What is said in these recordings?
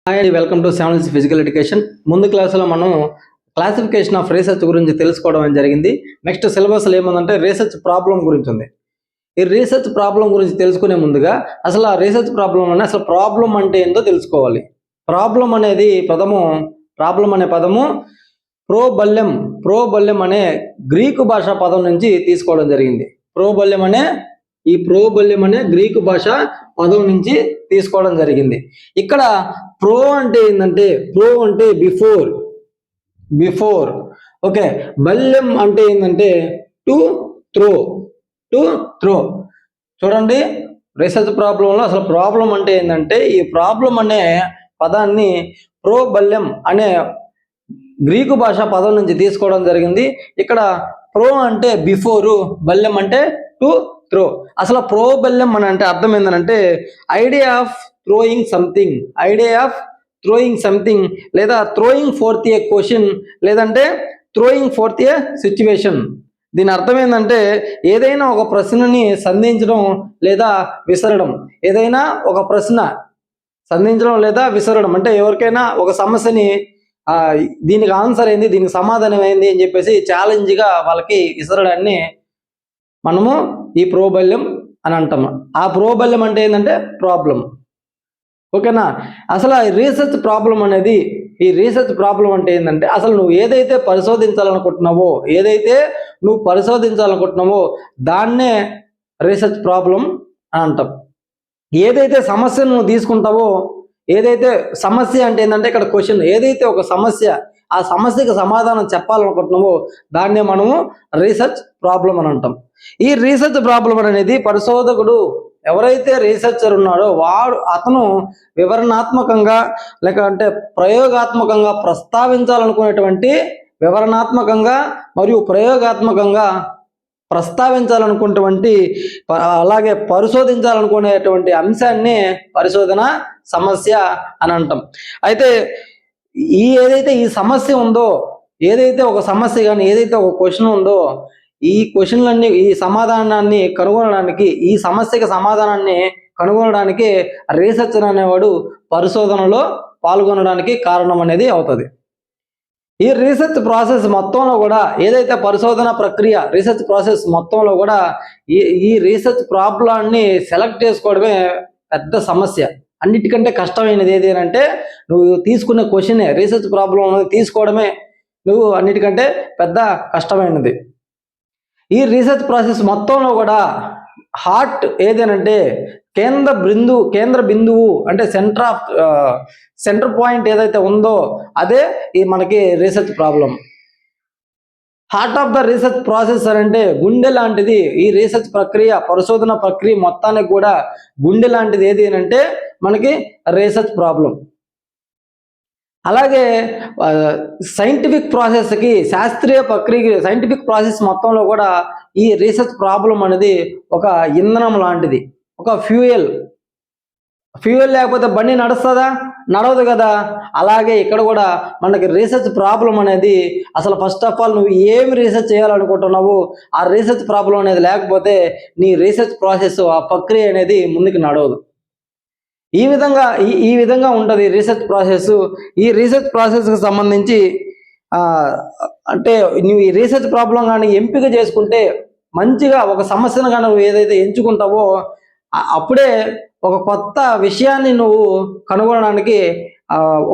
Hi అండి, welcome to 7 physical education. ముందు క్లాసులో మనం క్లాసిఫికేషన్ ఆఫ్ రీసెర్చ్ గురించి తెలుసుకోవడం జరిగింది. నెక్స్ట్ సిలబస్లో ఏముందంటే రీసెర్చ్ ప్రాబ్లం గురించి ఉంది. ఈ రీసెర్చ్ ప్రాబ్లం గురించి తెలుసుకునే ముందుగా అసలు ఆ రీసెర్చ్ ప్రాబ్లం అసలు ప్రాబ్లం అంటే ఏందో తెలుసుకోవాలి. ప్రాబ్లం అనేది ప్రాబ్లం అనే పదము ప్రోబల్యం అనే గ్రీకు భాషా పదం నుంచి తీసుకోవడం జరిగింది. ప్రోబల్యం అనే గ్రీకు భాష పదం నుంచి తీసుకోవడం జరిగింది. ఇక్కడ ప్రో అంటే ఏంటంటే బిఫోర్. ఓకే, బల్యం అంటే ఏంటంటే టు త్రో. చూడండి, రీసెర్చ్ ప్రాబ్లంలో అసలు ప్రాబ్లం అంటే ఏంటంటే ఈ ప్రాబ్లం అనే పదాన్ని ప్రోబల్యం అనే గ్రీకు భాష పదం నుంచి తీసుకోవడం జరిగింది. ఇక్కడ ప్రో అంటే బిఫోరు, బల్యం అంటే టు త్రో. అసలు ప్రోబల్యం అని అంటే అర్థం ఏంటంటే ఐడియా ఆఫ్ థ్రోయింగ్ సంథింగ్ లేదా థ్రోయింగ్ ఫోర్త్ ఏ క్వశ్చన్ లేదంటే థ్రోయింగ్ ఫోర్త్ ఏ సిచ్యువేషన్. దీని అర్థం ఏంటంటే ఏదైనా ఒక ప్రశ్నని సంధించడం లేదా విసరడం. ఏదైనా ఒక ప్రశ్న సంధించడం లేదా విసరడం అంటే ఎవరికైనా ఒక సమస్యని దీనికి ఆన్సర్ ఏంది, దీనికి సమాధానం ఏంది అని చెప్పేసి ఛాలెంజ్గా వాళ్ళకి విసరడాన్ని మనము ఈ ప్రోబల్యం అని అంటాము. ఆ ప్రోబల్యం అంటే ఏంటంటే ప్రాబ్లం. ఓకేనా? అసలు ఈ రీసెర్చ్ ప్రాబ్లం అంటే ఏంటంటే అసలు నువ్వు ఏదైతే పరిశోధించాలనుకుంటున్నావో దాన్నే రీసెర్చ్ ప్రాబ్లం అని అంటాం. ఏదైతే సమస్యను నువ్వు తీసుకుంటావో, ఏదైతే సమస్య అంటే ఏంటంటే ఇక్కడ క్వశ్చన్, ఏదైతే ఒక సమస్య ఆ సమస్యకి సమాధానం చెప్పాలనుకుంటున్నామో దాన్నే మనము రీసెర్చ్ ప్రాబ్లం అని అంటాం. ఈ రీసెర్చ్ ప్రాబ్లం అనేది పరిశోధకుడు ఎవరైతే రీసెర్చర్ ఉన్నాడో అతను వివరణాత్మకంగా లేకంటే ప్రయోగాత్మకంగా ప్రస్తావించాలనుకునేటువంటి అలాగే పరిశోధించాలనుకునేటువంటి అంశాన్ని పరిశోధన సమస్య అని అంటాం. అయితే ఏదైతే ఈ సమస్య ఉందో, ఏదైతే ఒక సమస్య కానీ ఏదైతే ఒక క్వశ్చన్ ఉందో, ఈ క్వశ్చన్లన్నీ ఈ సమస్యకి సమాధానాన్ని కనుగొనడానికి రీసెర్చర్ అనేవాడు పరిశోధనలో పాల్గొనడానికి కారణం అనేది అవుతుంది. ఈ రీసెర్చ్ ప్రాసెస్ మొత్తంలో కూడా ఏదైతే రీసెర్చ్ ప్రాసెస్ మొత్తంలో కూడా ఈ రీసెర్చ్ ప్రాబ్లాన్ని సెలెక్ట్ చేసుకోవడమే పెద్ద సమస్య. అన్నిటికంటే కష్టమైనది ఏది అంటే నువ్వు తీసుకునే క్వశ్చనే, రీసెర్చ్ ప్రాబ్లం తీసుకోవడమే నువ్వు అన్నిటికంటే పెద్ద కష్టమైనది. ఈ రీసెర్చ్ ప్రాసెస్ మొత్తంలో కూడా హార్ట్ ఏదేనంటే కేంద్ర బిందువు అంటే సెంటర్ పాయింట్ ఏదైతే ఉందో అదే ఈ మనకి research problem. Heart of the research process అంటే గుండె లాంటిది. ఈ రీసెర్చ్ పరిశోధన ప్రక్రియ మొత్తానికి కూడా గుండె లాంటిది ఏది అంటే మనకి రీసెర్చ్ ప్రాబ్లం. అలాగే సైంటిఫిక్ ప్రాసెస్ మొత్తంలో కూడా ఈ రీసెర్చ్ ప్రాబ్లం అనేది ఒక ఇంధనం లాంటిది, ఒక ఫ్యూయల్ లేకపోతే బండి నడవదు కదా. అలాగే ఇక్కడ కూడా మనకి రీసెర్చ్ ప్రాబ్లం అనేది అసలు ఫస్ట్ ఆఫ్ ఆల్ నువ్వు ఏమి రీసెర్చ్ చేయాలనుకుంటున్నావు, ఆ రీసెర్చ్ ప్రాబ్లం అనేది లేకపోతే నీ రీసెర్చ్ ప్రాసెస్ ఆ ప్రక్రియ అనేది ముందుకు నడవదు. ఈ విధంగా ఉంటుంది రీసెర్చ్ ప్రాసెస్. ఈ రీసెర్చ్ ప్రాసెస్కి సంబంధించి అంటే నువ్వు ఈ రీసెర్చ్ ప్రాబ్లం కానీ ఎంపిక చేసుకుంటే మంచిగా ఒక సమస్యను కానీ నువ్వు ఏదైతే ఎంచుకుంటావో అప్పుడే ఒక కొత్త విషయాన్ని నువ్వు కనుగొనడానికి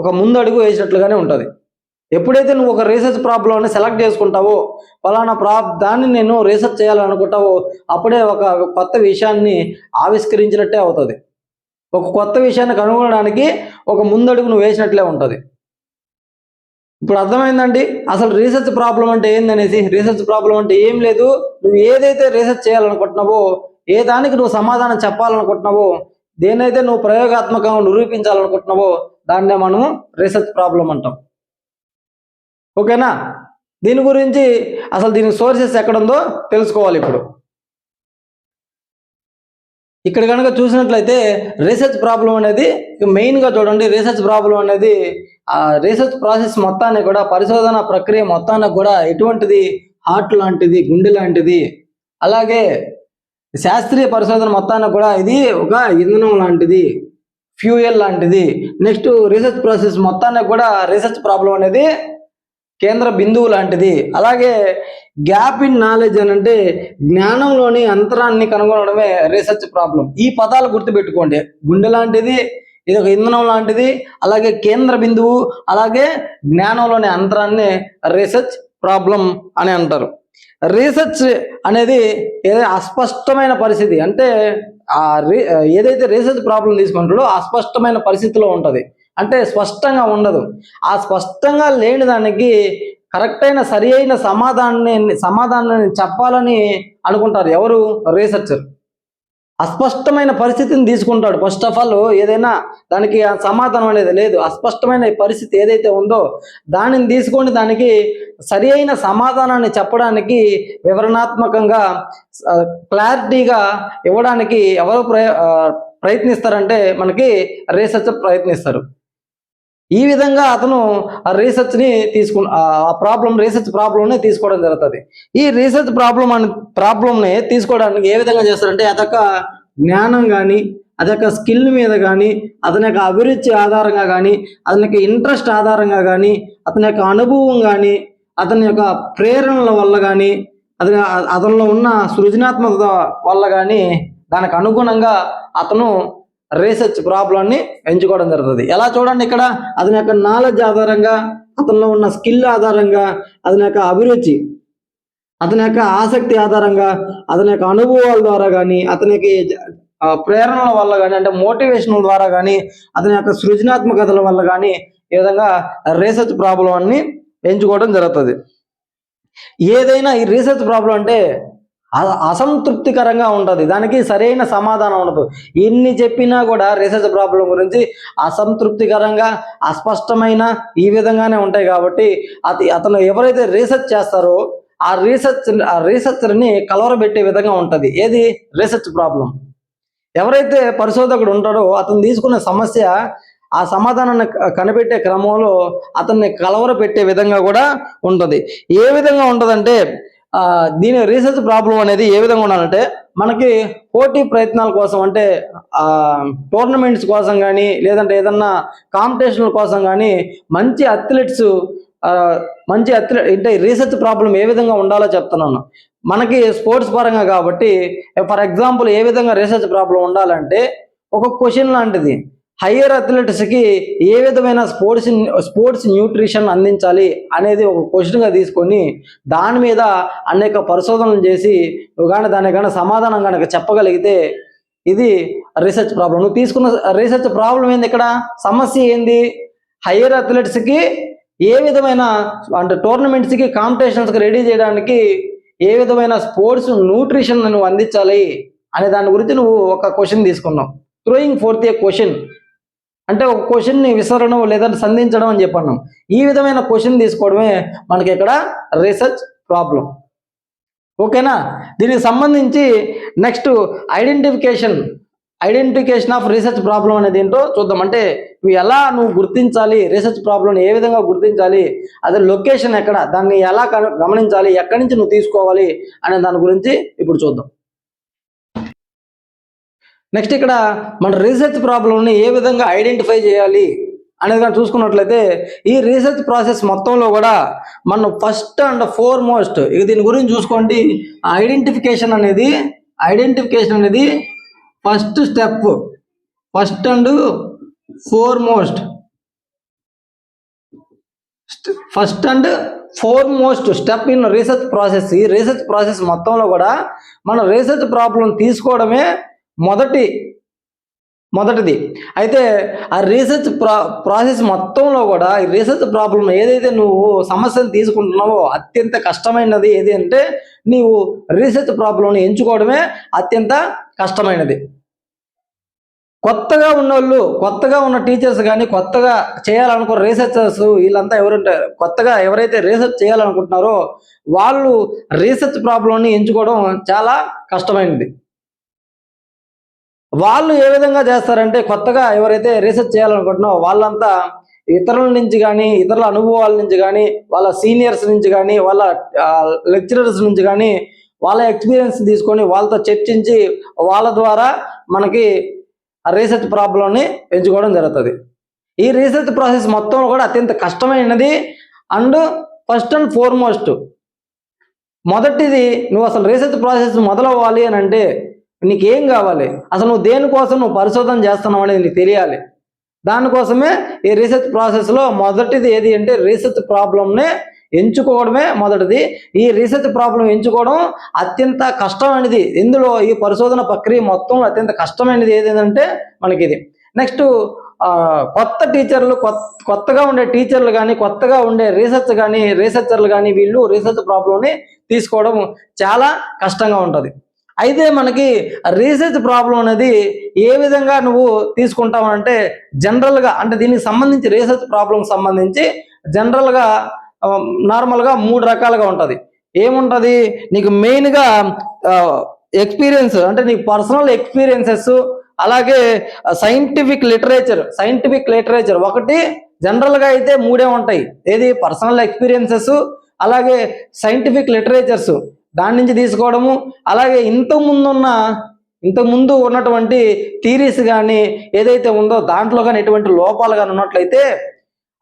ఒక ముందడుగు వేసినట్లుగానే ఉంటుంది. ఎప్పుడైతే నువ్వు ఒక రీసెర్చ్ ప్రాబ్లంని సెలెక్ట్ చేసుకుంటావో, ఫలానా దాన్ని నేను రీసెర్చ్ చేయాలనుకుంటావో అప్పుడే ఒక కొత్త విషయాన్ని ఆవిష్కరించినట్టే అవుతుంది. ఒక కొత్త విషయాన్ని కనుగొనడానికి ఒక ముందడుగు నువ్వు వేసినట్లే ఉంటుంది. ఇప్పుడు అర్థమైందండి అసలు రీసెర్చ్ ప్రాబ్లం అంటే ఏందనేసి. రీసెర్చ్ ప్రాబ్లం అంటే ఏం లేదు, నువ్వు ఏదైతే రీసెర్చ్ చేయాలనుకుంటున్నావో, ఏ దానికి నువ్వు సమాధానం చెప్పాలనుకుంటున్నావో, దేనైతే నువ్వు ప్రయోగాత్మకంగా నిరూపించాలనుకుంటున్నావో దాన్నే మనము రీసెర్చ్ ప్రాబ్లం అంటాం. ఓకేనా? దీని గురించి అసలు దీని సోర్సెస్ ఎక్కడుందో తెలుసుకోవాలి. ఇక్కడ కనుక చూసినట్లయితే రీసెర్చ్ ప్రాబ్లం అనేది మెయిన్గా చూడండి. రీసెర్చ్ ప్రాబ్లం అనేది రీసెర్చ్ ప్రాసెస్ మొత్తాన్ని కూడా, పరిశోధన ప్రక్రియ మొత్తానికి కూడా ఎటువంటిది, హార్ట్ లాంటిది, గుండె లాంటిది. అలాగే శాస్త్రీయ పరిశోధన మొత్తానికి కూడా ఇది ఒక ఇంధనం లాంటిది, ఫ్యూయల్ లాంటిది. నెక్స్ట్ రీసెర్చ్ ప్రాసెస్ మొత్తానికి కూడా రీసెర్చ్ ప్రాబ్లం అనేది కేంద్ర బిందువు లాంటిది. అలాగే గ్యాప్ ఇన్ నాలెడ్జ్ అని అంటే జ్ఞానంలోని అంతరాన్ని కనుగొనడమే రీసెర్చ్ ప్రాబ్లం. ఈ పదాలు గుర్తుపెట్టుకోండి. గుండె లాంటిది, ఇది ఒక ఇంధనం లాంటిది, అలాగే కేంద్ర బిందువు, అలాగే జ్ఞానంలోని అంతరాన్ని రీసెర్చ్ ప్రాబ్లం అని అంటారు. రీసెర్చ్ అనేది అస్పష్టమైన పరిస్థితి, అంటే ఏదైతే రీసెర్చ్ ప్రాబ్లం తీసుకుంటాడో అస్పష్టమైన పరిస్థితిలో ఉంటుంది, అంటే స్పష్టంగా ఉండదు. ఆ స్పష్టంగా లేని దానికి కరెక్ట్ అయిన సరి అయిన సమాధానాన్ని చెప్పాలని అనుకుంటారు ఎవరు? రీసెర్చర్. అస్పష్టమైన పరిస్థితిని తీసుకుంటాడు. ఫస్ట్ ఆఫ్ ఆల్ ఏదైనా దానికి సమాధానం అనేది లేదు, అస్పష్టమైన పరిస్థితి ఏదైతే ఉందో దానిని తీసుకొని దానికి సరి అయిన సమాధానాన్ని చెప్పడానికి వివరణాత్మకంగా క్లారిటీగా ఇవ్వడానికి ఎవరు ప్రయత్నిస్తారంటే మనకి రీసెర్చర్ ప్రయత్నిస్తారు. ఈ విధంగా అతను ఆ రీసెర్చ్ని రీసెర్చ్ ప్రాబ్లంని తీసుకోవడం జరుగుతుంది. ఈ రీసెర్చ్ ప్రాబ్లంని తీసుకోవడానికి ఏ విధంగా చేస్తారంటే అదొక జ్ఞానం కానీ, అదొక స్కిల్ మీద కానీ, అతని యొక్క అభిరుచి ఆధారంగా కానీ, అతని యొక్క ఇంట్రెస్ట్ ఆధారంగా కానీ, అతని యొక్క అనుభవం కానీ, అతని యొక్క ప్రేరణల వల్ల కానీ, అతనిలో ఉన్న సృజనాత్మకత వల్ల కానీ దానికి అనుగుణంగా అతను రీసెర్చ్ ప్రాబ్లంని ఎంచుకోవడం జరుగుతుంది. ఎలా చూడండి, ఇక్కడ అతని యొక్క నాలెడ్జ్ ఆధారంగా, అతనిలో ఉన్న స్కిల్ ఆధారంగా, అతని యొక్క అభిరుచి, అతని యొక్క ఆసక్తి ఆధారంగా, అతని యొక్క అనుభవాల ద్వారా కానీ, అతనికి ప్రేరణల వల్ల కానీ, అంటే మోటివేషన్ ద్వారా కానీ, అతని యొక్క సృజనాత్మకతల వల్ల కానీ ఈ విధంగా రీసెర్చ్ ప్రాబ్లం ఎంచుకోవడం జరుగుతుంది. ఏదైనా ఈ రీసెర్చ్ ప్రాబ్లం అంటే అసంతృప్తికరంగా ఉంటుంది, దానికి సరైన సమాధానం ఉండదు. ఎన్ని చెప్పినా కూడా రీసెర్చ్ ప్రాబ్లం గురించి అసంతృప్తికరంగా, అస్పష్టమైన ఈ విధంగానే ఉంటాయి. కాబట్టి అతను ఎవరైతే రీసెర్చ్ చేస్తారో ఆ రీసెర్చర్ని కలవరబెట్టే విధంగా ఉంటుంది. ఏది? Research problem. ఎవరైతే పరిశోధకుడు ఉంటాడో అతను తీసుకున్న సమస్య ఆ సమాధానాన్ని కనిపెట్టే క్రమంలో అతన్ని కలవరపెట్టే విధంగా కూడా ఉంటుంది. ఏ విధంగా ఉంటుందంటే దీని రీసెర్చ్ ప్రాబ్లం అనేది ఏ విధంగా ఉండాలంటే మనకి పోటీ ప్రయత్నాల కోసం, అంటే టోర్నమెంట్స్ కోసం కానీ, లేదంటే ఏదన్నా కాంపిటీషన్ల కోసం కానీ మంచి అథ్లెట్స్ అంటే రీసెర్చ్ ప్రాబ్లం ఏ విధంగా ఉండాలో చెప్తున్నాను. మనకి స్పోర్ట్స్ పరంగా కాబట్టి ఫర్ ఎగ్జాంపుల్ ఏ విధంగా రీసెర్చ్ ప్రాబ్లం ఉండాలంటే ఒక క్వశ్చన్ లాంటిది. హయ్యర్ అథ్లెట్స్కి ఏ విధమైన స్పోర్ట్స్ న్యూట్రిషన్ అందించాలి అనేది ఒక క్వశ్చన్గా తీసుకొని దాని మీద అనేక పరిశోధనలు చేసి దానికన్నా సమాధానం కనుక చెప్పగలిగితే ఇది రీసెర్చ్ ప్రాబ్లం. నువ్వు తీసుకున్న రీసెర్చ్ ప్రాబ్లం ఏంది? ఇక్కడ సమస్య ఏంది? హయ్యర్ అథ్లెట్స్కి ఏ విధమైన, అంటే టోర్నమెంట్స్కి కాంపిటీషన్స్కి రెడీ చేయడానికి ఏ విధమైన స్పోర్ట్స్ న్యూట్రిషన్ నువ్వు అందించాలి అనే దాని గురించి నువ్వు ఒక క్వశ్చన్ తీసుకున్నావు. థ్రోయింగ్ ఫోర్త్ ఏ క్వశ్చన్ అంటే ఒక క్వశ్చన్ని విసరడం లేదంటే సంధించడం అని చెప్పన్నాం. ఈ విధమైన క్వశ్చన్ తీసుకోవడమే మనకి ఇక్కడ రీసెర్చ్ ప్రాబ్లం. ఓకేనా? దీనికి సంబంధించి next identification of research problem అనేది ఏంటో చూద్దాం. అంటే నువ్వు గుర్తించాలి, రీసెర్చ్ ప్రాబ్లం ఏ విధంగా గుర్తించాలి, అదే లొకేషన్ ఎక్కడ, దాన్ని ఎలా గమనించాలి, ఎక్కడి నుంచి నువ్వు తీసుకోవాలి అనే దాని గురించి ఇప్పుడు చూద్దాం. నెక్స్ట్ ఇక్కడ మన రీసెర్చ్ ప్రాబ్లంని ఏ విధంగా ఐడెంటిఫై చేయాలి అనేది కానీ చూసుకున్నట్లయితే ఈ రీసెర్చ్ ప్రాసెస్ మొత్తంలో కూడా మనం ఫస్ట్ అండ్ ఫోర్మోస్ట్ దీని గురించి చూసుకోండి. ఐడెంటిఫికేషన్ అనేది first step, first and foremost step in research process. ఈ రీసెర్చ్ ప్రాసెస్ మొత్తంలో కూడా మనం రీసెర్చ్ ప్రాబ్లం తీసుకోవడమే మొదటిది. అయితే ఆ రీసెర్చ్ ప్రాసెస్ మొత్తంలో కూడా ఈ రీసెర్చ్ ప్రాబ్లం ఏదైతే నువ్వు సమస్యను తీసుకుంటున్నావో అత్యంత కష్టమైనది ఏది అంటే నీవు రీసెర్చ్ ప్రాబ్లంని ఎంచుకోవడమే అత్యంత కష్టమైనది. కొత్తగా ఉన్న టీచర్స్ కానీ, కొత్తగా చేయాలనుకున్న రీసెర్చర్స్, వీళ్ళంతా కొత్తగా ఎవరైతే రీసెర్చ్ చేయాలనుకుంటున్నారో వాళ్ళు రీసెర్చ్ ప్రాబ్లంని ఎంచుకోవడం చాలా కష్టమైనది. వాళ్ళు ఏ విధంగా చేస్తారంటే కొత్తగా ఎవరైతే రీసెర్చ్ చేయాలనుకుంటున్నారో వాళ్ళంతా ఇతరుల నుంచి కానీ, ఇతరుల అనుభవాల నుంచి కానీ, వాళ్ళ సీనియర్స్ నుంచి కానీ, వాళ్ళ లెక్చరర్స్ నుంచి కానీ వాళ్ళ ఎక్స్పీరియన్స్ తీసుకొని వాళ్ళతో చర్చించి వాళ్ళ ద్వారా మనకి ఆ రీసెర్చ్ ప్రాబ్లంని ఎంచుకోవడం జరుగుతుంది. ఈ రీసెర్చ్ ప్రాసెస్ మొత్తం కూడా అత్యంత కష్టమైనది. అండ్ ఫస్ట్ అండ్ ఫార్మోస్ట్ మొదటిది, నువ్వు అసలు రీసెర్చ్ ప్రాసెస్ మొదలవ్వాలి అని అంటే నీకేం కావాలి, అసలు నువ్వు దేనికోసం నువ్వు పరిశోధన చేస్తున్నావు అనేది నీకు తెలియాలి. దానికోసమే ఈ రీసెర్చ్ ప్రాసెస్లో మొదటిది ఏది అంటే రీసెర్చ్ ప్రాబ్లంని ఎంచుకోవడమే మొదటిది. ఈ రీసెర్చ్ ప్రాబ్లం ఎంచుకోవడం అత్యంత కష్టమైనది. ఇందులో ఈ పరిశోధన ప్రక్రియ మొత్తం అత్యంత కష్టమైనది ఏదంటే మనకి ఇది. నెక్స్ట్ కొత్త టీచర్లు, కొత్తగా ఉండే టీచర్లు కానీ, కొత్తగా ఉండే రీసెర్చర్లు కానీ వీళ్ళు రీసెర్చ్ ప్రాబ్లంని తీసుకోవడం చాలా కష్టంగా ఉంటుంది. అయితే మనకి రీసెర్చ్ ప్రాబ్లం అనేది ఏ విధంగా నువ్వు తీసుకుంటావు అంటే జనరల్గా, అంటే దీనికి సంబంధించి రీసెర్చ్ ప్రాబ్లం సంబంధించి జనరల్గా నార్మల్గా 3 రకాలుగా ఉంటుంది. ఏముంటుంది, నీకు మెయిన్గా ఎక్స్పీరియన్స్ అంటే నీకు పర్సనల్ ఎక్స్పీరియన్సెస్, అలాగే సైంటిఫిక్ లిటరేచర్ ఒకటి. జనరల్గా అయితే 3 ఉంటాయి. ఏది, పర్సనల్ ఎక్స్పీరియన్సెస్, అలాగే సైంటిఫిక్ లిటరేచర్స్ దాని నుంచి తీసుకోవడము, అలాగే ఇంతకుముందు ఉన్నటువంటి థీరీస్ కానీ ఏదైతే ఉందో దాంట్లో కానీ ఎటువంటి లోపాలు కానీ ఉన్నట్లయితే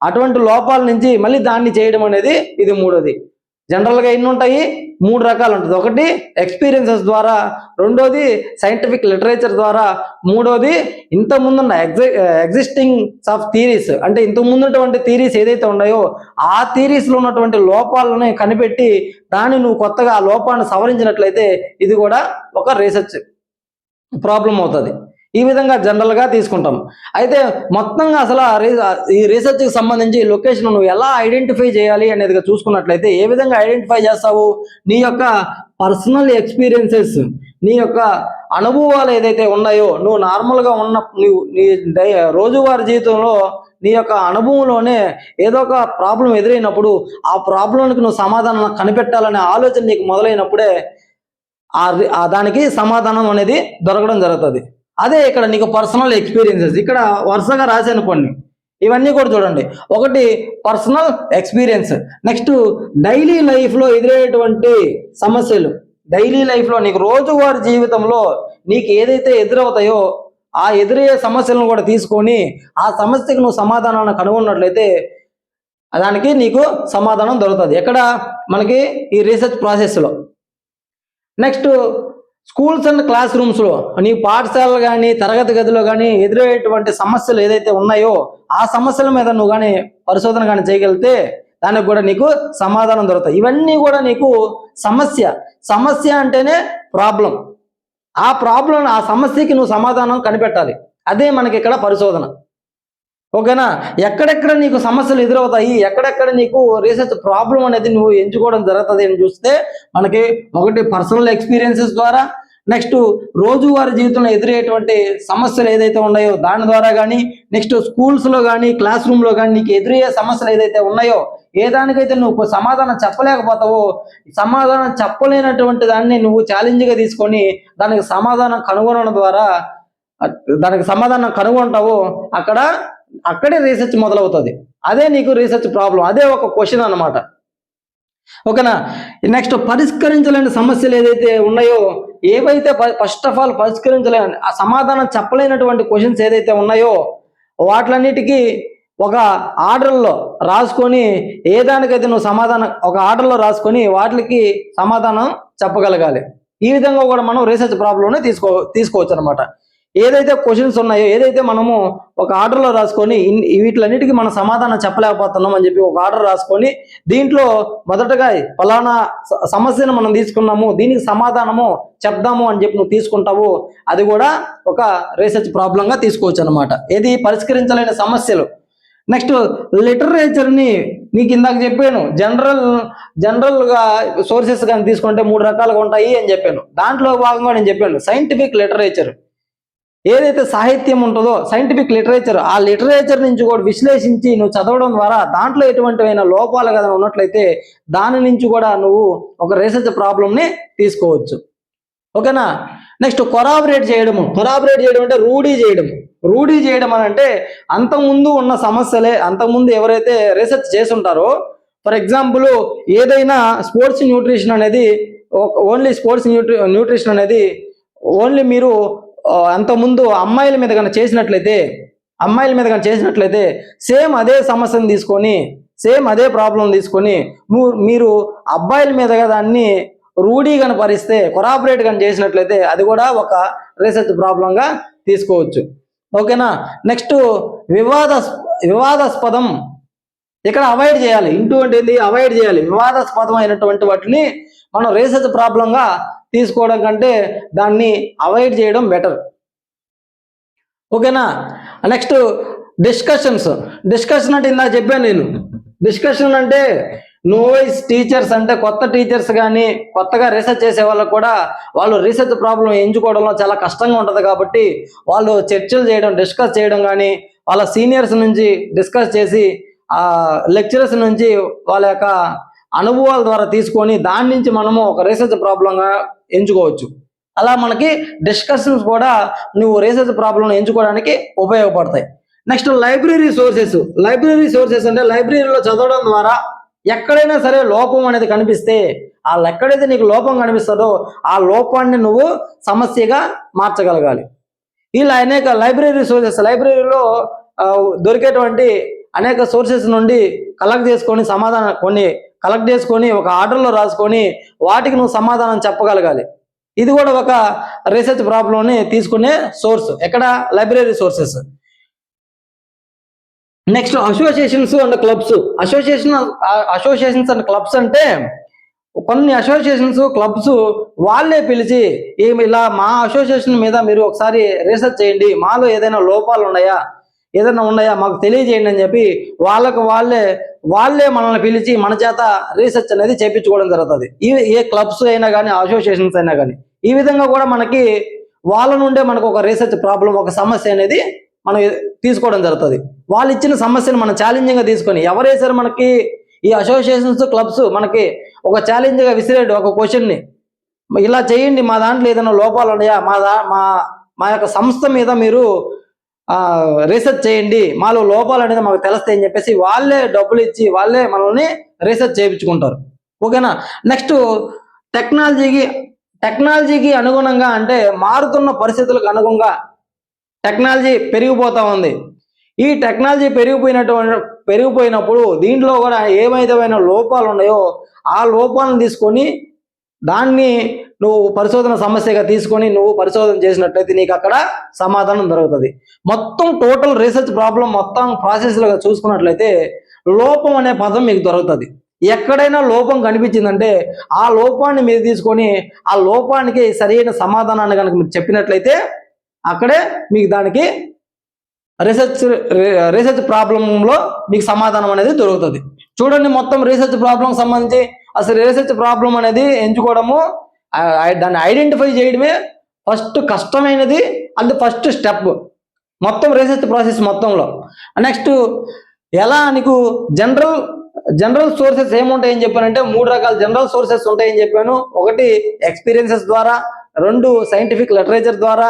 అటువంటి లోపాల నుంచి మళ్ళీ దాన్ని చేయడం అనేది ఇది 3వది. జనరల్గా ఎన్ని ఉంటాయి, 3 రకాలు ఉంటుంది. ఒకటి ఎక్స్పీరియన్సెస్ ద్వారా, రెండోది సైంటిఫిక్ లిటరేచర్ ద్వారా, మూడోది ఇంతకుముందున్న ఎగ్జిస్టింగ్ ఆఫ్ థీరీస్, అంటే ఇంతకుముందున్నటువంటి థీరీస్ ఏదైతే ఉన్నాయో ఆ థీరీస్లో ఉన్నటువంటి లోపాలని కనిపెట్టి దాన్ని నువ్వు కొత్తగా ఆ లోపాన్ని సవరించినట్లయితే ఇది కూడా ఒక రీసెర్చ్ ప్రాబ్లం అవుతుంది. ఈ విధంగా జనరల్గా తీసుకుంటాం. అయితే మొత్తంగా అసలు ఈ రీసెర్చ్కి సంబంధించి లొకేషన్ నువ్వు ఎలా ఐడెంటిఫై చేయాలి అనేది చూసుకున్నట్లయితే ఏ విధంగా ఐడెంటిఫై చేస్తావు, నీ యొక్క పర్సనల్ ఎక్స్పీరియన్సెస్, నీ యొక్క అనుభవాలు ఏదైతే ఉన్నాయో, నువ్వు నార్మల్గా నీ రోజువారీ జీవితంలో నీ యొక్క అనుభవంలోనే ఏదో ఒక ప్రాబ్లం ఎదురైనప్పుడు ఆ ప్రాబ్లంకి నువ్వు సమాధానం కనిపెట్టాలనే ఆలోచన నీకు మొదలైనప్పుడే దానికి సమాధానం అనేది దొరకడం జరుగుతుంది. అదే ఇక్కడ నీకు పర్సనల్ ఎక్స్పీరియన్సెస్, ఇక్కడ వరుసగా రాశాను కొన్ని, ఇవన్నీ కూడా చూడండి. ఒకటి పర్సనల్ ఎక్స్పీరియన్స్, నెక్స్ట్ డైలీ లైఫ్లో ఎదురయ్యేటువంటి సమస్యలు, డైలీ లైఫ్లో నీకు రోజువారీ జీవితంలో నీకు ఏదైతే ఎదురవుతాయో ఆ ఎదురయ్యే సమస్యలను కూడా తీసుకొని ఆ సమస్యకు నువ్వు సమాధానాన్ని కనుగొన్నట్లయితే దానికి నీకు సమాధానం దొరుకుతుంది. ఎక్కడ, మనకి ఈ రీసెర్చ్ ప్రాసెస్లో. నెక్స్ట్ స్కూల్స్ అండ్ క్లాస్ రూమ్స్లో, నీ పాఠశాలలు కానీ తరగతి గదిలో కానీ ఎదురయ్యేటువంటి సమస్యలు ఏదైతే ఉన్నాయో ఆ సమస్యల మీద నువ్వు కానీ పరిశోధన కానీ చేయగలిగితే దానికి కూడా నీకు సమాధానం దొరుకుతాయి. ఇవన్నీ కూడా నీకు సమస్య అంటేనే ప్రాబ్లం. ఆ సమస్యకి నువ్వు సమాధానం కనిపెట్టాలి. అదే మనకి ఇక్కడ పరిశోధన. ఓకేనా, ఎక్కడెక్కడ నీకు సమస్యలు ఎదురవుతాయి, ఎక్కడెక్కడ నీకు రీసెర్చ్ ప్రాబ్లం అనేది నువ్వు ఎంచుకోవడం జరుగుతుంది అని చూస్తే మనకి ఒకటి పర్సనల్ ఎక్స్పీరియన్సెస్ ద్వారా, నెక్స్ట్ రోజువారీ జీవితంలో ఎదురయ్యేటువంటి సమస్యలు ఏదైతే ఉన్నాయో దాని ద్వారా కానీ, నెక్స్ట్ స్కూల్స్లో కానీ క్లాస్ రూమ్లో కానీ నీకు ఎదురయ్యే సమస్యలు ఏదైతే ఉన్నాయో ఏ దానికైతే నువ్వు సమాధానం చెప్పలేకపోతావో, సమాధానం చెప్పలేనటువంటి దాన్ని నువ్వు ఛాలెంజ్గా తీసుకొని దానికి సమాధానం కనుగొనడం ద్వారా దానికి సమాధానం కనుగొంటావో అక్కడే రీసెర్చ్ మొదలవుతుంది. అదే నీకు రీసెర్చ్ ప్రాబ్లం, అదే ఒక క్వశ్చన్ అన్నమాట. ఓకేనా, నెక్స్ట్ పరిష్కరించలేని సమస్యలు ఏదైతే ఉన్నాయో, ఏవైతే ఫస్ట్ ఆఫ్ ఆల్ పరిష్కరించలేని ఆ సమాధానం చెప్పలేనటువంటి క్వశ్చన్స్ ఏదైతే ఉన్నాయో వాటిలన్నిటికీ ఒక ఆర్డర్లో రాసుకొని ఏ దానికైతే నువ్వు సమాధానం ఒక ఆర్డర్లో రాసుకొని వాటికి సమాధానం చెప్పగలగాలి. ఈ విధంగా కూడా మనం రీసెర్చ్ ప్రాబ్లంని తీసుకోవచ్చు అనమాట. ఏదైతే క్వశ్చన్స్ ఉన్నాయో, ఏదైతే మనము ఒక ఆర్డర్లో రాసుకొని వీటిలన్నిటికీ మనం సమాధానం చెప్పలేకపోతున్నాం అని చెప్పి ఒక ఆర్డర్ రాసుకొని దీంట్లో మొదటగా ఫలానా సమస్యను మనం తీసుకున్నాము, దీనికి సమాధానము చెప్దాము అని చెప్పి నువ్వు తీసుకుంటావు. అది కూడా ఒక రీసెర్చ్ ప్రాబ్లంగా తీసుకోవచ్చు అనమాట. ఏది, పరిష్కరించలేని సమస్యలు. నెక్స్ట్ లిటరేచర్ని నీకు ఇందాక చెప్పాను, జనరల్గా సోర్సెస్ కానీ తీసుకుంటే 3 రకాలుగా ఉంటాయి అని చెప్పాను. దాంట్లో భాగంగా నేను చెప్పాను సైంటిఫిక్ లిటరేచర్. ఏదైతే సాహిత్యం ఉంటుందో సైంటిఫిక్ లిటరేచర్, ఆ లిటరేచర్ నుంచి కూడా విశ్లేషించి నువ్వు చదవడం ద్వారా దాంట్లో ఎటువంటివైనా లోపాలు కదా ఉన్నట్లయితే దాని నుంచి కూడా నువ్వు ఒక రీసెర్చ్ ప్రాబ్లంని తీసుకోవచ్చు. ఓకేనా, నెక్స్ట్ కొరాబరేట్ చేయడం అంటే రూఢీ చేయడం అని అంటే అంతకుముందు ఉన్న సమస్యలే, అంతకుముందు ఎవరైతే రీసెర్చ్ చేసి ఉంటారో, ఫర్ ఎగ్జాంపుల్ ఏదైనా స్పోర్ట్స్ న్యూట్రిషన్ అనేది ఓన్లీ మీరు అంతకుముందు అమ్మాయిల మీద కనుక చేసినట్లయితే సేమ్ అదే సమస్యను తీసుకొని సేమ్ అదే ప్రాబ్లం తీసుకొని మీరు అబ్బాయిల మీద దాన్ని రూఢీ కనపరిస్తే కొరాబరేట్ కానీ చేసినట్లయితే అది కూడా ఒక రీసెర్చ్ ప్రాబ్లంగా తీసుకోవచ్చు. ఓకేనా. నెక్స్ట్ వివాదాస్పదం ఇక్కడ అవాయిడ్ చేయాలి. అవాయిడ్ చేయాలి. వివాదాస్పదమైనటువంటి వాటిని మనం రీసెర్చ్ ప్రాబ్లంగా తీసుకోవడం కంటే దాన్ని అవాయిడ్ చేయడం బెటర్. ఓకేనా. నెక్స్ట్ డిస్కషన్ అంటే ఇందాక చెప్పాను నేను. డిస్కషన్ అంటే నోయిస్ టీచర్స్ అంటే కొత్త టీచర్స్ కానీ కొత్తగా రీసెర్చ్ చేసే వాళ్ళకు కూడా వాళ్ళు రీసెర్చ్ ప్రాబ్లం ఎంచుకోవడంలో చాలా కష్టంగా ఉంటుంది కాబట్టి వాళ్ళు చర్చలు చేయడం, డిస్కస్ చేయడం కానీ వాళ్ళ సీనియర్స్ నుంచి డిస్కస్ చేసి లెక్చరర్స్ నుంచి వాళ్ళ యొక్క అనుభవాల ద్వారా తీసుకొని దాని నుంచి మనము ఒక రీసెర్చ్ ప్రాబ్లంగా ఎంచుకోవచ్చు. అలా మనకి డిస్కషన్స్ కూడా నువ్వు రీసెర్చ్ ప్రాబ్లం ఎంచుకోవడానికి ఉపయోగపడతాయి. నెక్స్ట్ లైబ్రరీ సోర్సెస్ అంటే లైబ్రరీలో చదవడం ద్వారా ఎక్కడైనా సరే లోపం అనేది కనిపిస్తే ఎక్కడైతే నీకు లోపం కనిపిస్తుందో ఆ లోపాన్ని నువ్వు సమస్యగా మార్చగలగాలి. ఇలా అనేక లైబ్రరీలో దొరికేటువంటి అనేక సోర్సెస్ నుండి కలెక్ట్ చేసుకొని ఒక ఆర్డర్లో రాసుకొని వాటికి నువ్వు సమాధానం చెప్పగలగాలి. ఇది కూడా ఒక రీసెర్చ్ ప్రాబ్లంని తీసుకునే సోర్స్. ఎక్కడ? Library sources. Next associations and clubs. Associations and clubs అంటే కొన్ని అసోసియేషన్స్ క్లబ్స్ వాళ్ళే పిలిచి ఇలా మా అసోసియేషన్ మీద మీరు ఒకసారి రీసెర్చ్ చేయండి, మాలో ఏదైనా లోపాలు ఉన్నాయా మాకు తెలియజేయండి అని చెప్పి వాళ్ళే మనల్ని పిలిచి మన చేత రీసెర్చ్ అనేది చేయించుకోవడం జరుగుతుంది. ఏ క్లబ్స్ అయినా కానీ అసోసియేషన్స్ అయినా కానీ ఈ విధంగా కూడా మనకి వాళ్ళ నుండే మనకు ఒక రీసెర్చ్ ప్రాబ్లం, ఒక సమస్య అనేది మనం తీసుకోవడం జరుగుతుంది. వాళ్ళు ఇచ్చిన సమస్యను మనం ఛాలెంజింగ్గా తీసుకొని ఎవరేసారు మనకి ఈ అసోసియేషన్స్ క్లబ్స్ మనకి ఒక ఛాలెంజ్గా విసిరేడు ఒక క్వశ్చన్ని, ఇలా చేయండి, మా దాంట్లో ఏదైనా లోపాలు ఉన్నాయా, మా యొక్క సంస్థ మీద మీరు రీసెర్చ్ చేయండి, మాలో లోపాలు అనేది మాకు తెలుస్తాయి అని చెప్పేసి వాళ్ళే డబ్బులు ఇచ్చి వాళ్ళే మనల్ని రీసెర్చ్ చేయించుకుంటారు. ఓకేనా. నెక్స్ట్ టెక్నాలజీకి అనుగుణంగా అంటే మారుతున్న పరిస్థితులకు అనుగుణంగా టెక్నాలజీ పెరిగిపోతూ ఉంది. ఈ టెక్నాలజీ పెరిగిపోయినప్పుడు దీంట్లో కూడా ఏమైనా లోపాలు ఉన్నాయో ఆ లోపాలను తీసుకొని దాన్ని నువ్వు పరిశోధన సమస్యగా తీసుకొని నువ్వు పరిశోధన చేసినట్లయితే నీకు అక్కడ సమాధానం దొరుకుతుంది. మొత్తం టోటల్ రీసెర్చ్ ప్రాబ్లం మొత్తం ప్రాసెస్లుగా చూసుకున్నట్లయితే లోపం అనే పదం మీకు దొరుకుతుంది. ఎక్కడైనా లోపం కనిపించిందంటే ఆ లోపాన్ని మీరు తీసుకొని ఆ లోపానికి సరైన సమాధానాన్ని కనుక మీరు చెప్పినట్లయితే అక్కడే మీకు దానికి రీసెర్చ్ ప్రాబ్లంలో మీకు సమాధానం అనేది దొరుకుతుంది. చూడండి, మొత్తం రీసెర్చ్ ప్రాబ్లం సంబంధించి అసలు రీసెర్చ్ ప్రాబ్లం అనేది ఎంచుకోవడము, దాన్ని ఐడెంటిఫై చేయడమే ఫస్ట్ కష్టమైనది, అది ఫస్ట్ స్టెప్ మొత్తం రీసెర్చ్ ప్రాసెస్ మొత్తంలో. నెక్స్ట్ ఎలా నీకు జనరల్ సోర్సెస్ ఏముంటాయని చెప్పానంటే 3 రకాల జనరల్ సోర్సెస్ ఉంటాయని చెప్పాను. 1 ఎక్స్పీరియన్సెస్ ద్వారా, 2 సైంటిఫిక్ లిటరేచర్ ద్వారా,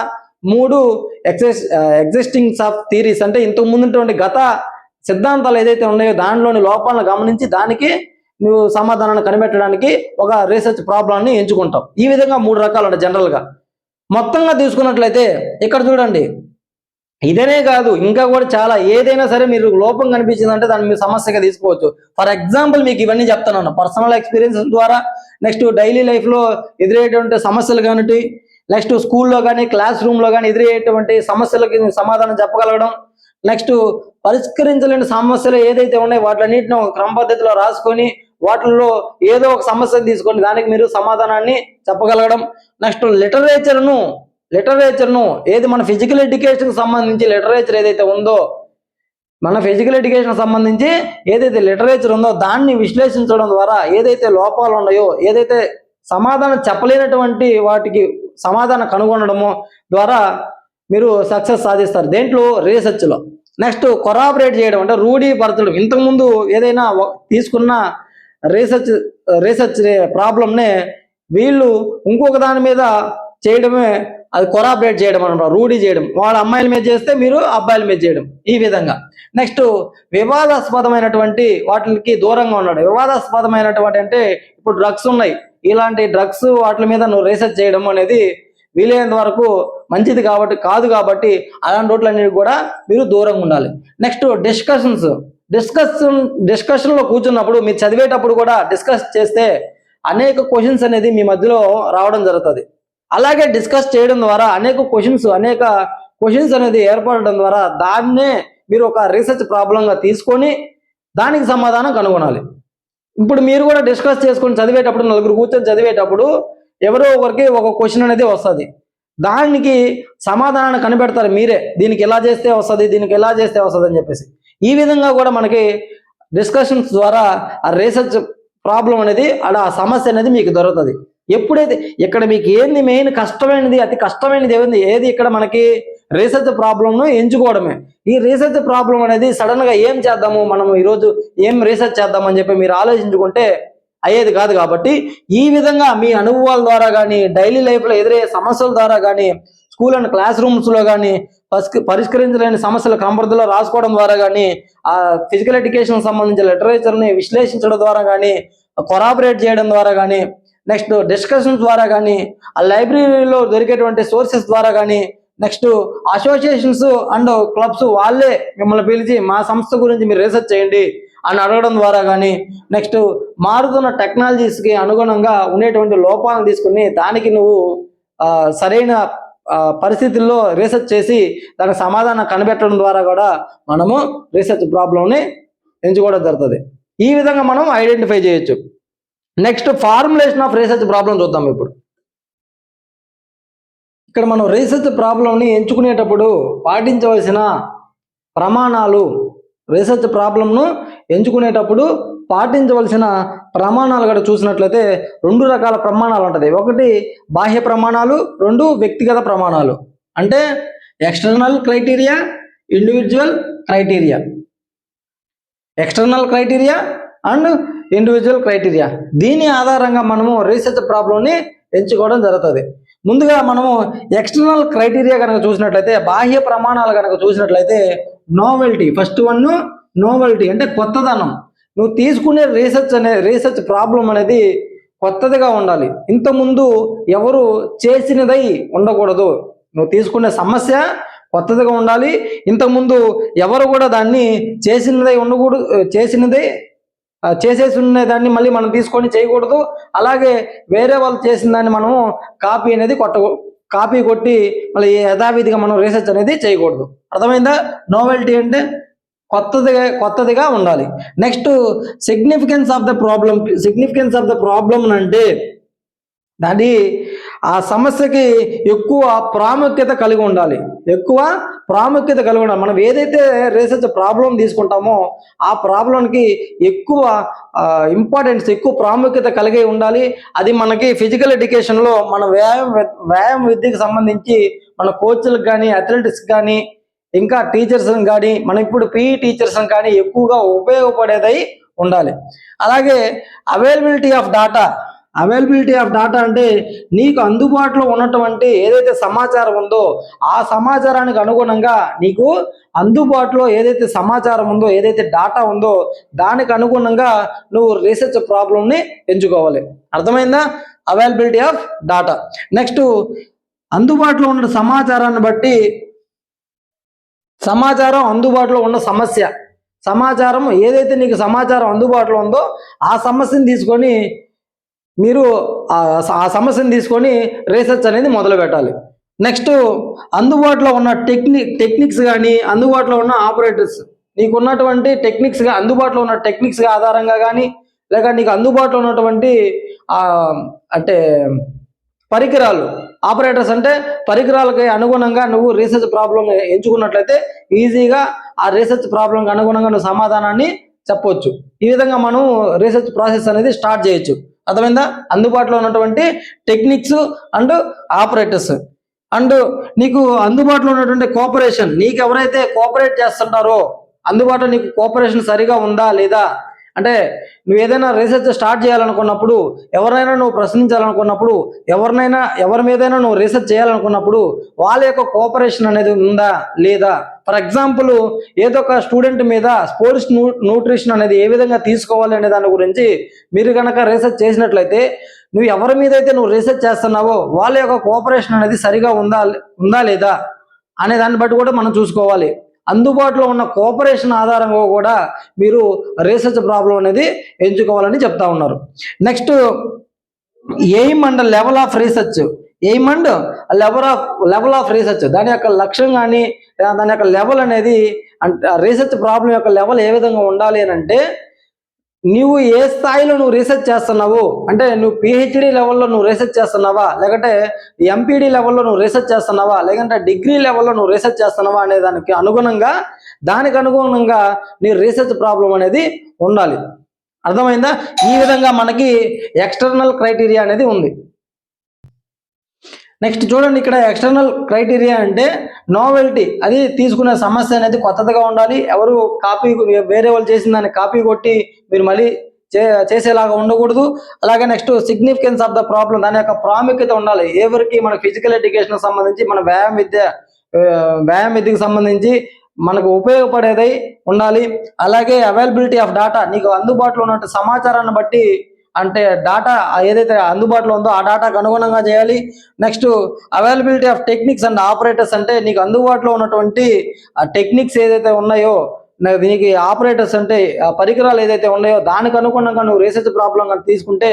3 ఎగ్జిస్టింగ్స్ ఆఫ్ థియరీస్ అంటే ఇంతకు ముందుటువంటి గత సిద్ధాంతాలు ఏదైతే ఉన్నాయో దానిలోని లోపాలను గమనించి దానికి నువ్వు సమాధానాన్ని కనిపెట్టడానికి ఒక రీసెర్చ్ ప్రాబ్లాన్ని ఎంచుకుంటావు. ఈ విధంగా 3 రకాలు ఉంటాయి జనరల్గా. మొత్తంగా తీసుకున్నట్లయితే ఇక్కడ చూడండి, ఇదనే కాదు ఇంకా కూడా చాలా, ఏదైనా సరే మీరు లోపం కనిపించిందంటే దాన్ని మీరు సమస్యగా తీసుకోవచ్చు. ఫర్ ఎగ్జాంపుల్ మీకు ఇవన్నీ చెప్తున్నాను పర్సనల్ ఎక్స్పీరియన్సెస్ ద్వారా, నెక్స్ట్ డైలీ లైఫ్లో ఎదురయ్యేటువంటి సమస్యలు కానీ, నెక్స్ట్ స్కూల్లో కానీ క్లాస్ రూమ్లో కానీ ఎదురయ్యేటువంటి సమస్యలకి సమాధానం చెప్పగలగడం, నెక్స్ట్ పరిష్కరించలేని సమస్యలు ఏదైతే ఉన్నాయో వాటిలన్నింటినీ ఒక క్రమ పద్ధతిలో రాసుకొని వాటిల్లో ఏదో ఒక సమస్యను తీసుకొని దానికి మీరు సమాధానాన్ని చెప్పగలగడం. నెక్స్ట్ లిటరేచర్ను ఏది మన ఫిజికల్ ఎడ్యుకేషన్ సంబంధించి లిటరేచర్ ఏదైతే ఉందో, మన ఫిజికల్ ఎడ్యుకేషన్ సంబంధించి ఏదైతే లిటరేచర్ ఉందో దాన్ని విశ్లేషించడం ద్వారా ఏదైతే లోపాలు ఉన్నాయో, ఏదైతే సమాధానం చెప్పలేనటువంటి వాటికి సమాధానం కనుగొనడము ద్వారా మీరు సక్సెస్ సాధిస్తారు దేంట్లో, రీసెర్చ్లో. నెక్స్ట్ కొరాబరేట్ చేయడం అంటే రూఢీపరచడం. ఇంతకుముందు ఏదైనా తీసుకున్న రీసెర్చ్ ప్రాబ్లంనే వీళ్ళు ఇంకొక దాని మీద చేయడమే అది కొరాబరేట్ చేయడం అనమాట, రూఢీ చేయడం. వాళ్ళ అమ్మాయిల మీద చేస్తే మీరు అబ్బాయిల మీద చేయడం, ఈ విధంగా. నెక్స్ట్ వివాదాస్పదమైనటువంటి వాటికి దూరంగా ఉన్నాడు. వివాదాస్పదమైనటువంటి అంటే ఇప్పుడు డ్రగ్స్ ఉన్నాయి, ఇలాంటి డ్రగ్స్ వాటి మీద నువ్వు రీసెర్చ్ చేయడం అనేది వీలైనంత వరకు మంచిది కాదు కాబట్టి అలాంటి వాటిలన్నిటి కూడా మీరు దూరంగా ఉండాలి. నెక్స్ట్ డిస్కషన్లో కూర్చున్నప్పుడు మీరు చదివేటప్పుడు కూడా డిస్కస్ చేస్తే అనేక క్వశ్చన్స్ అనేది మీ మధ్యలో రావడం జరుగుతుంది. అలాగే డిస్కస్ చేయడం ద్వారా అనేక క్వశ్చన్స్ అనేది ఏర్పడడం ద్వారా దాన్నే మీరు ఒక రీసెర్చ్ ప్రాబ్లంగా తీసుకొని దానికి సమాధానం కనుగొనాలి. ఇప్పుడు మీరు కూడా డిస్కస్ చేసుకొని చదివేటప్పుడు, నలుగురు కూర్చొని చదివేటప్పుడు ఎవరో ఒకరికి ఒక క్వశ్చన్ అనేది వస్తుంది. దానికి సమాధానాన్ని కనిపెడతారు మీరే, దీనికి ఎలా చేస్తే వస్తుంది, దీనికి ఎలా చేస్తే వస్తుంది అని చెప్పేసి. ఈ విధంగా కూడా మనకి డిస్కషన్స్ ద్వారా ఆ రీసెర్చ్ ప్రాబ్లం అనేది ఆ సమస్య అనేది మీకు దొరుకుతుంది. ఎప్పుడైతే ఇక్కడ మీకు ఏంది మెయిన్ కష్టమైనది, అతి కష్టమైనది ఏది ఇక్కడ మనకి రీసెర్చ్ ప్రాబ్లంను ఎంచుకోవడమే. ఈ రీసెర్చ్ ప్రాబ్లం అనేది సడన్ గా ఏం చేద్దాము, మనం ఈరోజు ఏం రీసెర్చ్ చేద్దామని చెప్పి మీరు ఆలోచించుకుంటే అయ్యేది కాదు. కాబట్టి ఈ విధంగా మీ అనుభవాల ద్వారా కానీ, డైలీ లైఫ్లో ఎదురయ్యే సమస్యల ద్వారా కానీ, స్కూల్ అండ్ క్లాస్ రూమ్స్లో కానీ పరిష్కరించలేని సమస్యల కంపర్దులో రాసుకోవడం ద్వారా కానీ, ఆ ఫిజికల్ ఎడ్యుకేషన్ సంబంధించిన లిటరేచర్ని విశ్లేషించడం ద్వారా కానీ, కొరాబరేట్ చేయడం ద్వారా కానీ, నెక్స్ట్ డిస్కషన్స్ ద్వారా కానీ, ఆ లైబ్రరీలో దొరికేటువంటి సోర్సెస్ ద్వారా కానీ, నెక్స్ట్ అసోసియేషన్స్ అండ్ క్లబ్స్ వాళ్ళే మిమ్మల్ని పిలిచి మా సంస్థ గురించి మీరు రీసెర్చ్ చేయండి అని అడగడం ద్వారా కానీ, నెక్స్ట్ మారుతున్న టెక్నాలజీస్కి అనుగుణంగా ఉండేటువంటి లోపాలను తీసుకుని దానికి నువ్వు సరైన పరిస్థితుల్లో రీసెర్చ్ చేసి దానికి సమాధానం కనిపెట్టడం ద్వారా కూడా మనము రీసెర్చ్ ప్రాబ్లంని ఎంచుకోవడం జరుగుతుంది. ఈ విధంగా మనం ఐడెంటిఫై చేయొచ్చు. Next formulation of research problem చూద్దాం. ఇప్పుడు ఇక్కడ మనం రీసెర్చ్ ప్రాబ్లంని ఎంచుకునేటప్పుడు పాటించవలసిన ప్రమాణాలు, రీసెర్చ్ ప్రాబ్లంను ఎంచుకునేటప్పుడు పాటించవలసిన ప్రమాణాలు కూడా చూసినట్లయితే 2 రకాల ప్రమాణాలు ఉంటుంది. ఒకటి బాహ్య ప్రమాణాలు, 2 వ్యక్తిగత ప్రమాణాలు. అంటే external criteria, individual criteria. External criteria and individual criteria. దీని ఆధారంగా మనము రీసెర్చ్ ప్రాబ్లంని ఎంచుకోవడం జరుగుతుంది. ముందుగా మనము ఎక్స్టర్నల్ క్రైటీరియా కనుక చూసినట్లయితే, బాహ్య ప్రమాణాలు కనుక చూసినట్లయితే నోవెల్టీ. ఫస్ట్ వన్ నోవెల్టీ అంటే కొత్తదనం. నువ్వు తీసుకునే రీసెర్చ్ ప్రాబ్లం అనేది కొత్తదిగా ఉండాలి. ఇంతకుముందు ఎవరు చేసినదై ఉండకూడదు. నువ్వు తీసుకునే సమస్య కొత్తదిగా ఉండాలి. ఇంతకుముందు ఎవరు కూడా దాన్ని చేసినదై ఉండకూడదు, చేసేసి ఉన్న దాన్ని మళ్ళీ మనం తీసుకొని చేయకూడదు. అలాగే వేరే వాళ్ళు చేసిన దాన్ని మనము కాపీ కొట్టి మళ్ళీ యథావిధిగా మనం రీసెర్చ్ అనేది చేయకూడదు. అర్థమైందా? నోవెల్టీ అంటే కొత్తదిగా ఉండాలి. Next significance of the problem అంటే దాని ఆ సమస్యకి ఎక్కువ ప్రాముఖ్యత కలిగి ఉండాలి. మనం ఏదైతే రీసెర్చ్ ప్రాబ్లం తీసుకుంటామో ఆ ప్రాబ్లంకి ఎక్కువ ఇంపార్టెన్స్, ఎక్కువ ప్రాముఖ్యత కలిగి ఉండాలి. అది మనకి ఫిజికల్ ఎడ్యుకేషన్లో మన వ్యాయామ విద్యకు సంబంధించి మన కోచ్లకు కానీ, అథ్లెటిక్స్ కానీ, ఇంకా టీచర్స్ కానీ, మనం ఇప్పుడు PE టీచర్స్ కానీ ఎక్కువగా ఉపయోగపడేదై ఉండాలి. అలాగే అవైలబిలిటీ ఆఫ్ డాటా అంటే నీకు అందుబాటులో ఉన్నటువంటి ఏదైతే సమాచారం ఉందో ఆ సమాచారానికి అనుగుణంగా, నీకు అందుబాటులో ఏదైతే సమాచారం ఉందో, ఏదైతే డాటా ఉందో దానికి అనుగుణంగా నువ్వు రీసెర్చ్ ప్రాబ్లంని ఎంచుకోవాలి. అర్థమైందా? Availability of data. నెక్స్ట్ అందుబాటులో ఉన్న సమాచారాన్ని బట్టి, సమాచారం అందుబాటులో ఉన్న సమస్య, సమాచారం ఏదైతే నీకు సమాచారం అందుబాటులో ఉందో ఆ సమస్యను తీసుకొని మీరు ఆ సమస్యను తీసుకొని రీసెర్చ్ అనేది మొదలు పెట్టాలి. నెక్స్ట్ అందుబాటులో ఉన్న టెక్నిక్స్ కానీ, అందుబాటులో ఉన్న ఆపరేటర్స్, నీకు ఉన్నటువంటి అందుబాటులో ఉన్న టెక్నిక్స్ ఆధారంగా కానీ, లేక నీకు అందుబాటులో ఉన్నటువంటి అంటే పరికరాలు, ఆపరేటర్స్ అంటే పరికరాలకి అనుగుణంగా నువ్వు రీసెర్చ్ ప్రాబ్లం ఎంచుకున్నట్లయితే ఈజీగా ఆ రీసెర్చ్ ప్రాబ్లంకి అనుగుణంగా నువ్వు సమాధానాన్ని చెప్పవచ్చు. ఈ విధంగా మనం రీసెర్చ్ ప్రాసెస్ అనేది స్టార్ట్ చేయొచ్చు. అర్థమైందా? అందుబాటులో ఉన్నటువంటి టెక్నిక్స్ అండ్ ఆపరేటర్స్, అండ్ నీకు అందుబాటులో ఉన్నటువంటి కోఆపరేషన్, నీకు ఎవరైతే కోఆపరేట్ చేస్తుంటారో అందుబాటులో నీకు కోఆపరేషన్ సరిగా ఉందా లేదా. అంటే నువ్వు ఏదైనా రీసెర్చ్ స్టార్ట్ చేయాలనుకున్నప్పుడు, ఎవరినైనా నువ్వు ప్రశ్నించాలనుకున్నప్పుడు, ఎవరి మీదైనా నువ్వు రీసెర్చ్ చేయాలనుకున్నప్పుడు వాళ్ళ యొక్క కోఆపరేషన్ అనేది ఉందా లేదా. ఫర్ ఎగ్జాంపుల్, ఏదో ఒక స్టూడెంట్ మీద స్పోర్ట్స్ న్యూట్రిషన్ అనేది ఏ విధంగా తీసుకోవాలి అనే దాని గురించి మీరు కనుక రీసెర్చ్ చేసినట్లయితే నువ్వు ఎవరి మీద అయితే నువ్వు రీసెర్చ్ చేస్తున్నావో వాళ్ళ యొక్క కోఆపరేషన్ అనేది సరిగా ఉందా లేదా అనే దాన్ని బట్టి కూడా మనం చూసుకోవాలి. అందుబాటులో ఉన్న కోఆపరేషన్ ఆధారంగా కూడా మీరు రీసెర్చ్ ప్రాబ్లం అనేది ఎంచుకోవాలని చెప్తా ఉన్నారు. Next aim and level of research. Aim and level of research, దాని యొక్క లక్ష్యం కానీ దాని యొక్క లెవెల్ అనేది, అంటే రీసెర్చ్ ప్రాబ్లం యొక్క లెవెల్ ఏ విధంగా ఉండాలి అని అంటే, నువ్వు ఏ స్థాయిలో నువ్వు రీసెర్చ్ చేస్తున్నావు, అంటే నువ్వు పిహెచ్డి లెవెల్లో నువ్వు రీసెర్చ్ చేస్తున్నావా, లేకంటే ఎంపీడీ లెవెల్లో నువ్వు రీసెర్చ్ చేస్తున్నావా, లేకంటే డిగ్రీ లెవెల్లో నువ్వు రీసెర్చ్ చేస్తున్నావా అనే దానికి అనుగుణంగా నీ రీసెర్చ్ ప్రాబ్లం అనేది ఉండాలి. అర్థమైందా? ఈ విధంగా మనకి ఎక్స్టర్నల్ క్రైటీరియా అనేది ఉంది. నెక్స్ట్ చూడండి, ఇక్కడ ఎక్స్టర్నల్ క్రైటీరియా అంటే నోవెల్టీ, అది తీసుకునే సమస్య అనేది కొత్తగా ఉండాలి. ఎవరు వేరే వాళ్ళు చేసిన దాన్ని కాపీ కొట్టి మీరు మళ్ళీ చేసేలాగా ఉండకూడదు. అలాగే next significance of the problem, దాని యొక్క ప్రాముఖ్యత ఉండాలి. ఎవరికి మన ఫిజికల్ ఎడ్యుకేషన్ సంబంధించి, మన వ్యాయామ విద్యకు సంబంధించి మనకు ఉపయోగపడేదై ఉండాలి. అలాగే అవైలబిలిటీ ఆఫ్ డాటా, నీకు అందుబాటులో ఉన్న సమాచారాన్ని బట్టి, అంటే డాటా ఏదైతే అందుబాటులో ఉందో ఆ డాటాకు అనుగుణంగా చేయాలి. Next availability of techniques and operators, అంటే నీకు అందుబాటులో ఉన్నటువంటి టెక్నిక్స్ ఏదైతే ఉన్నాయో, దీనికి ఆపరేటర్స్ అంటే పరికరాలు ఏదైతే ఉన్నాయో దానికి అనుగుణంగా నువ్వు రీసెర్చ్ ప్రాబ్లం కానీ తీసుకుంటే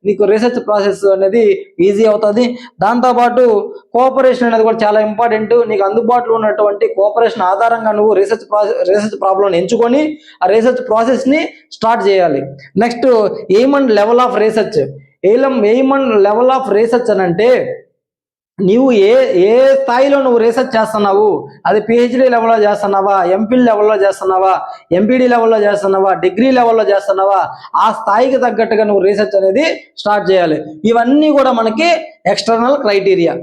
నీకు రీసెర్చ్ ప్రాసెస్ అనేది ఈజీ అవుతుంది. దాంతోపాటు కోఆపరేషన్ అనేది కూడా చాలా ఇంపార్టెంట్. నీకు అందుబాటులో ఉన్నటువంటి కోఆపరేషన్ ఆధారంగా నువ్వు రీసెర్చ్ ప్రాబ్లం ఎంచుకొని ఆ రీసెర్చ్ ప్రాసెస్ని స్టార్ట్ చేయాలి. Next aim and level of research. Aim and level of research అని అంటే, నీవు ఏ స్థాయిలో నువ్వు రీసెర్చ్ చేస్తున్నావు, అది పిహెచ్డి లెవెల్లో చేస్తున్నావా, ఎంఫిల్ లెవెల్లో చేస్తున్నావా, ఎంపీడీ లెవెల్లో చేస్తున్నావా, డిగ్రీ లెవెల్లో చేస్తున్నావా, ఆ స్థాయికి తగ్గట్టుగా నువ్వు రీసెర్చ్ అనేది స్టార్ట్ చేయాలి. ఇవన్నీ కూడా మనకి ఎక్స్టర్నల్ క్రైటీరియా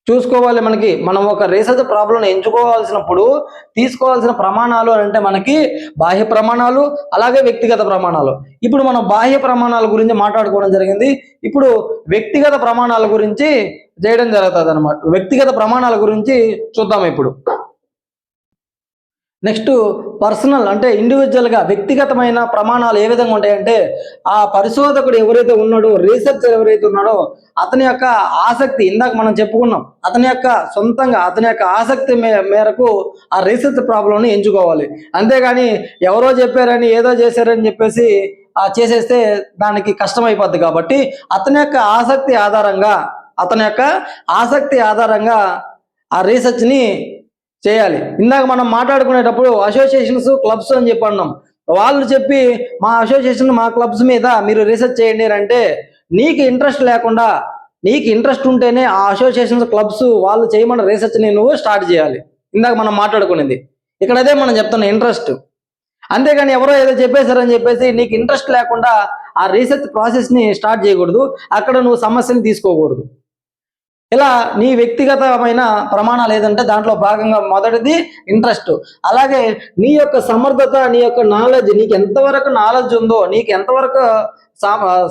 చూసుకోవాలి. మనం ఒక రీసెర్చ్ ప్రాబ్లం ఎంచుకోవాల్సినప్పుడు తీసుకోవాల్సిన ప్రమాణాలు అంటే మనకి బాహ్య ప్రమాణాలు, అలాగే వ్యక్తిగత ప్రమాణాలు. ఇప్పుడు మనం బాహ్య ప్రమాణాల గురించి మాట్లాడుకోవడం జరిగింది. ఇప్పుడు వ్యక్తిగత ప్రమాణాల గురించి చేయడం జరుగుతుంది అన్నమాట. వ్యక్తిగత ప్రమాణాల గురించి చూద్దాం ఇప్పుడు. నెక్స్ట్ పర్సనల్, అంటే ఇండివిజువల్గా వ్యక్తిగతమైన ప్రమాణాలు ఏ విధంగా ఉంటాయంటే, ఆ పరిశోధకుడు ఎవరైతే ఉన్నాడో, రీసెర్చర్ ఎవరైతే ఉన్నాడో అతని యొక్క ఆసక్తి, ఇందాక మనం చెప్పుకున్నాం, అతని యొక్క ఆసక్తి మేరకు ఆ రీసెర్చ్ ప్రాబ్లంని ఎంచుకోవాలి. అంతేగాని ఎవరో చెప్పారని ఏదో చేశారని చెప్పేసి చేసేస్తే దానికి కష్టమైపోద్ది. కాబట్టి అతని యొక్క ఆసక్తి ఆధారంగా ఆ రీసెర్చ్ని చేయాలి. ఇందాక మనం మాట్లాడుకునేటప్పుడు అసోసియేషన్స్, క్లబ్స్ అని చెప్పన్నాం. వాళ్ళు చెప్పి మా అసోసియేషన్, మా క్లబ్స్ మీద మీరు రీసెర్చ్ చేయండి అంటే, నీకు ఇంట్రెస్ట్ ఉంటేనే ఆ అసోసియేషన్స్, క్లబ్స్ వాళ్ళు చేయమన్న రీసెర్చ్ని నువ్వు స్టార్ట్ చేయాలి. ఇందాక మనం మాట్లాడుకునేది ఇక్కడ అదే మనం చెప్తున్నాం, ఇంట్రెస్ట్. అంతేగాని ఎవరో ఏదో చెప్పేశారని చెప్పేసి నీకు ఇంట్రెస్ట్ లేకుండా ఆ రీసెర్చ్ ప్రాసెస్ని స్టార్ట్ చేయకూడదు. అక్కడ నువ్వు సమస్యని తీసుకోకూడదు. ఇలా నీ వ్యక్తిగతమైన ప్రమాణాలు ఏదంటే దాంట్లో భాగంగా మొదటిది ఇంట్రెస్ట్. అలాగే నీ యొక్క సమర్థత, నీ యొక్క నాలెడ్జ్, నీకు ఎంతవరకు నాలెడ్జ్ ఉందో, నీకు ఎంతవరకు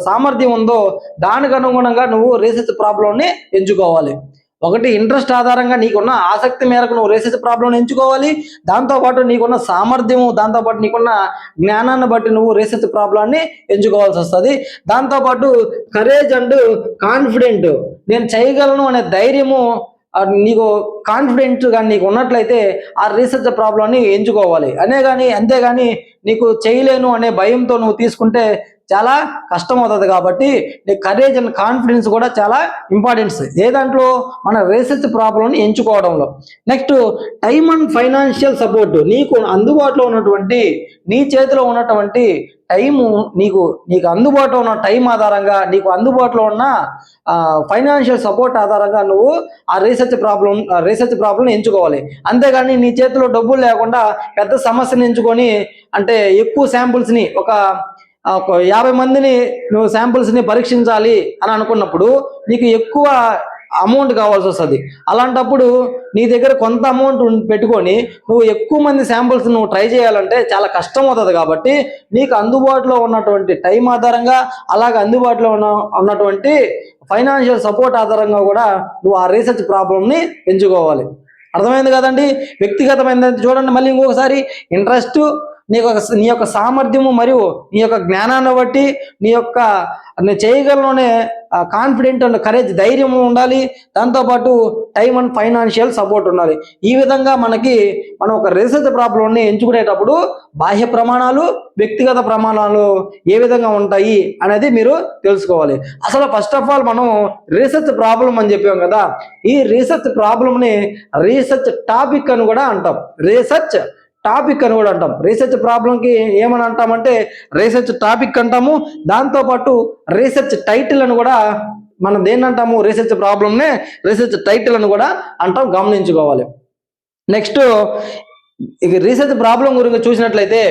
సామర్థ్యం ఉందో దానికి అనుగుణంగా నువ్వు రీసెర్చ్ ప్రాబ్లంని ఎంచుకోవాలి. ఒకటి ఇంట్రెస్ట్ ఆధారంగా నీకున్న ఆసక్తి మేరకు నువ్వు రీసెర్చ్ ప్రాబ్లం ఎంచుకోవాలి. దాంతోపాటు నీకున్న సామర్థ్యము, దాంతోపాటు నీకున్న జ్ఞానాన్ని బట్టి నువ్వు రీసెర్చ్ ప్రాబ్లాన్ని ఎంచుకోవాల్సి వస్తుంది. దాంతోపాటు కరేజ్ అండ్ కాన్ఫిడెంట్, నేను చేయగలను అనే ధైర్యము నీకు కాన్ఫిడెంట్గా నీకు ఉన్నట్లయితే ఆ రీసెర్చ్ ప్రాబ్లంని ఎంచుకోవాలి. అంతేగాని నీకు చేయలేను అనే భయంతో నువ్వు తీసుకుంటే చాలా కష్టం అవుతుంది. కాబట్టి నీ కరేజ్ అండ్ కాన్ఫిడెన్స్ కూడా చాలా ఇంపార్టెన్స్ ఏ దాంట్లో, మన రీసెర్చ్ ప్రాబ్లంని ఎంచుకోవడంలో. Next time and financial support, నీకు అందుబాటులో ఉన్నటువంటి, నీ చేతిలో ఉన్నటువంటి టైము, నీకు అందుబాటులో ఉన్న టైం ఆధారంగా, నీకు అందుబాటులో ఉన్న ఫైనాన్షియల్ సపోర్ట్ ఆధారంగా నువ్వు ఆ రీసెర్చ్ ప్రాబ్లం ఎంచుకోవాలి. అంతేగాని నీ చేతిలో డబ్బులు లేకుండా పెద్ద సమస్యను ఎంచుకొని, అంటే ఎక్కువ శాంపుల్స్ని, ఒక 50 మందిని నువ్వు శాంపుల్స్ని పరీక్షించాలి అని అనుకున్నప్పుడు నీకు ఎక్కువ అమౌంట్ కావాల్సి వస్తుంది. అలాంటప్పుడు నీ దగ్గర కొంత అమౌంట్ పెట్టుకొని నువ్వు ఎక్కువ మంది శాంపుల్స్ నువ్వు ట్రై చేయాలంటే చాలా కష్టం అవుతుంది. కాబట్టి నీకు అందుబాటులో ఉన్నటువంటి టైం ఆధారంగా, అలాగే అందుబాటులో ఉన్నటువంటి ఫైనాన్షియల్ సపోర్ట్ ఆధారంగా కూడా నువ్వు ఆ రీసెర్చ్ ప్రాబ్లంని ఎంచుకోవాలి. అర్థమైంది కదండి? వ్యక్తిగతమైనది చూడండి మళ్ళీ ఇంకొకసారి, ఇంట్రెస్ట్, నీ యొక్క సామర్థ్యము మరియు నీ యొక్క జ్ఞానాన్ని బట్టి నేను చేయగలనే కాన్ఫిడెంట్ అండ్ కరేజ్, ధైర్యం ఉండాలి. దాంతోపాటు టైం అండ్ ఫైనాన్షియల్ సపోర్ట్ ఉండాలి. ఈ విధంగా మనం ఒక రీసెర్చ్ ప్రాబ్లంని ఎంచుకునేటప్పుడు బాహ్య ప్రమాణాలు, వ్యక్తిగత ప్రమాణాలు ఏ విధంగా ఉంటాయి అనేది మీరు తెలుసుకోవాలి. అసలు ఫస్ట్ ఆఫ్ ఆల్ మనం రీసెర్చ్ ప్రాబ్లం అని చెప్పాం కదా, ఈ రీసెర్చ్ ప్రాబ్లంని రీసెర్చ్ టాపిక్ అని కూడా అంటాం. రీసెర్చ్ ప్రాబ్లంకి ఏమని అంటామంటే రీసెర్చ్ టాపిక్ అంటాము. దాంతోపాటు రీసెర్చ్ టైటిల్ అని కూడా మనం దేన్ని అంటాము, రీసెర్చ్ ప్రాబ్లంనే రీసెర్చ్ టైటిల్ అని కూడా అంటాం, గమనించుకోవాలి. నెక్స్ట్ ఇక రీసెర్చ్ ప్రాబ్లం గురించి చూసినట్లయితే